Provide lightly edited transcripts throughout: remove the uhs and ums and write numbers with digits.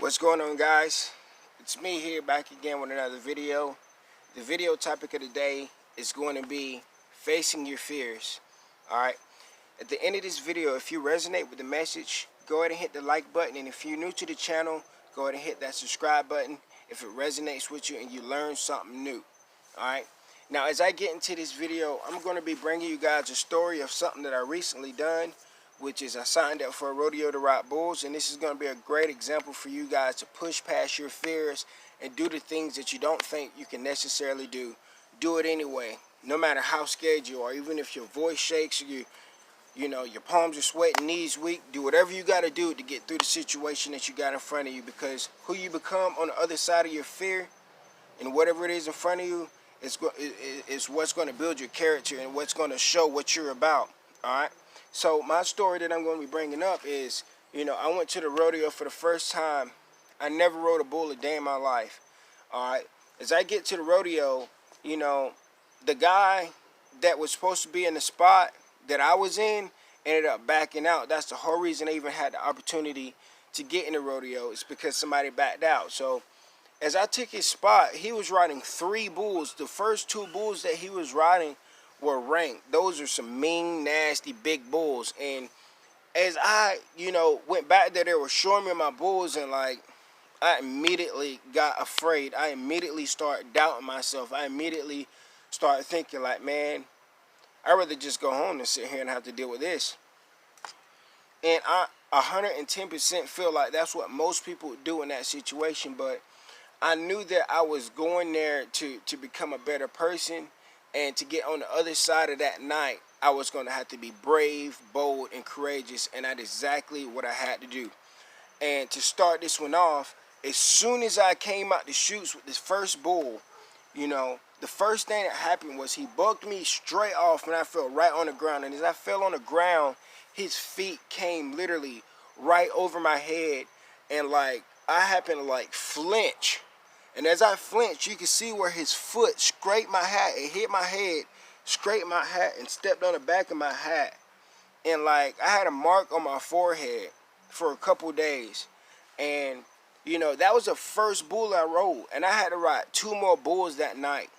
What's going on, guys? It's me here back again with another video. The video topic of the day is going to be facing your fears. Alright, at the end of this video, if you resonate with the message, go ahead and hit the like button, and if you're new to the channel, go ahead and hit that subscribe button if it resonates with you and you learn something new. Alright, now as I get into this video, I'm going to be bringing you guys a story of something that I recently done, which is I signed up for a rodeo to ride bulls, and this is going to be a great example for you guys to push past your fears and do the things that you don't think you can necessarily do. Do it anyway, no matter how scared you are, even if your voice shakes, you know, your palms are sweating, knees weak. Do whatever you got to do to get through the situation that you got in front of you, because who you become on the other side of your fear and whatever it is in front of you is what's going to build your character and what's going to show what you're about. All right. So my story that I'm going to be bringing up is, I went to the rodeo for the first time. I never rode a bull a day in my life. All right. As I get to the rodeo, the guy that was supposed to be in the spot that I was in ended up backing out. That's the whole reason I even had the opportunity to get in the rodeo. It's because somebody backed out. So as I took his spot, he was riding 3 bulls. The first 2 bulls that he was riding were ranked. Those are some mean, nasty, big bulls. And as I, went back there, they were showing me my bulls, and I immediately got afraid. I immediately started doubting myself. I immediately started thinking man, I'd rather just go home than sit here and have to deal with this. And I 110% feel like that's what most people do in that situation. But I knew that I was going there to become a better person. And to get on the other side of that night, I was going to have to be brave, bold, and courageous. And that's exactly what I had to do. And to start this one off, as soon as I came out the chutes with this first bull, the first thing that happened was he bucked me straight off, and I fell right on the ground. And as I fell on the ground, his feet came literally right over my head. And I happened to flinch. And as I flinched, you could see where his foot scraped my hat. It hit my head, scraped my hat, and stepped on the back of my hat. And I had a mark on my forehead for a couple days. And, that was the first bull I rode. And I had to ride 2 more bulls that night,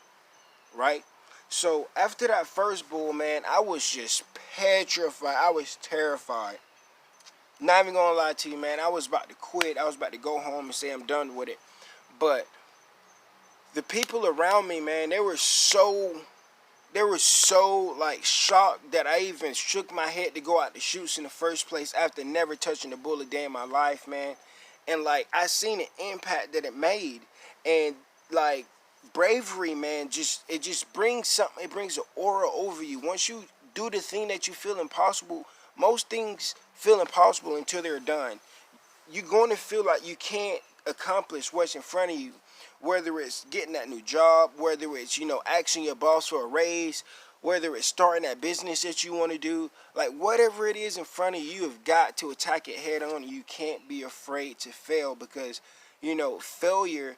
right? So after that first bull, man, I was just petrified. I was terrified. Not even gonna lie to you, man. I was about to quit. I was about to go home and say I'm done with it. But the people around me, man, they were so shocked that I even shook my head to go out the chutes in the first place after never touching a bull a day in my life, man. And I seen the impact that it made. And bravery, man, it just brings something. It brings an aura over you. Once you do the thing that you feel impossible, most things feel impossible until they're done. You're going to feel like you can't accomplish what's in front of you. Whether it's getting that new job, whether it's, asking your boss for a raise, whether it's starting that business that you want to do, whatever it is in front of you, you have got to attack it head on. You can't be afraid to fail, because, failure,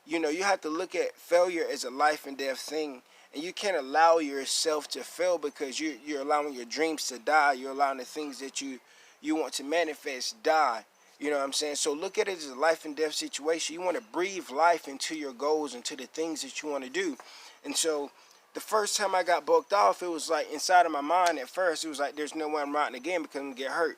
you have to look at failure as a life and death thing. And you can't allow yourself to fail, because you're allowing your dreams to die. You're allowing the things that you want to manifest die. You know what I'm saying? So look at it as a life and death situation. You want to breathe life into your goals and to the things that you want to do. And so the first time I got bucked off, it was inside of my mind at first, it was there's no way I'm riding again because I'm going to get hurt.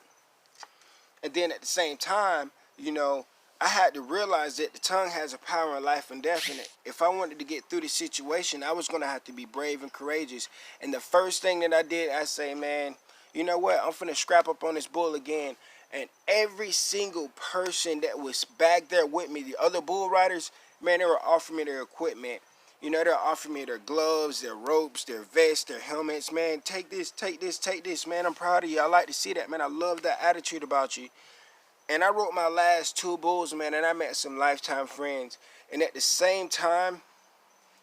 And then at the same time, I had to realize that the tongue has a power in life and death in it. If I wanted to get through the situation, I was going to have to be brave and courageous. And the first thing that I did, I say, man, you know what? I'm finna scrap up on this bull again. And every single person that was back there with me, the other bull riders, man, they were offering me their equipment. They're offering me their gloves, their ropes, their vests, their helmets. Man, take this, take this, take this. Man, I'm proud of you. I like to see that, man. I love that attitude about you. And I rode my last 2 bulls, man, and I met some lifetime friends. And at the same time,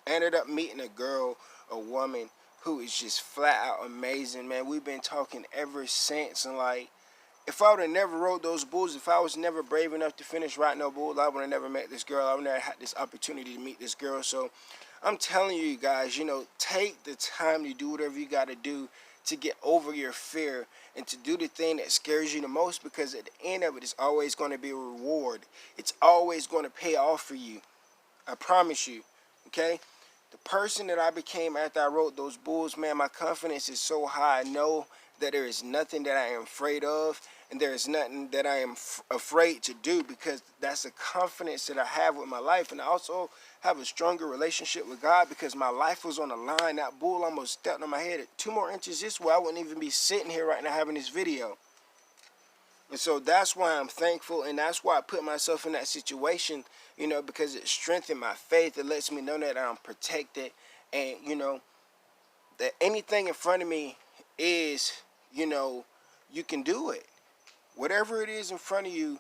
I ended up meeting a woman who is just flat out amazing, man. We've been talking ever since, and if I would have never rode those bulls, if I was never brave enough to finish riding no bulls, I would have never met this girl. I would have never had this opportunity to meet this girl. So I'm telling you guys, take the time to do whatever you got to do to get over your fear and to do the thing that scares you the most, because at the end of it, it's always going to be a reward. It's always going to pay off for you. I promise you. Okay? The person that I became after I wrote those bulls, man, my confidence is so high. I know that there is nothing that I am afraid of, and there is nothing that I am afraid to do, because that's the confidence that I have with my life. And I also have a stronger relationship with God, because my life was on the line. That bull almost stepped on my head 2 more inches this way. I wouldn't even be sitting here right now having this video. And so that's why I'm thankful, and that's why I put myself in that situation, because it strengthened my faith. It lets me know that I'm protected, and, that anything in front of me is, you can do it. Whatever it is in front of you,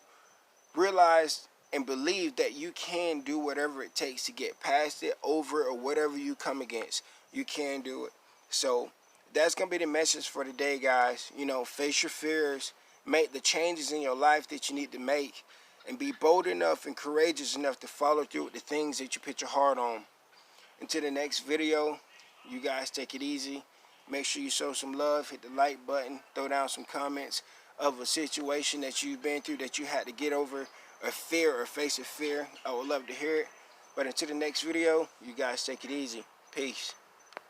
realize and believe that you can do whatever it takes to get past it, over it, or whatever you come against. You can do it. So that's going to be the message for today, guys. Face your fears. Make the changes in your life that you need to make, and be bold enough and courageous enough to follow through with the things that you put your heart on. Until the next video, you guys take it easy. Make sure you show some love. Hit the like button. Throw down some comments of a situation that you've been through that you had to get over, a fear, or face a fear. I would love to hear it. But until the next video, you guys take it easy. Peace.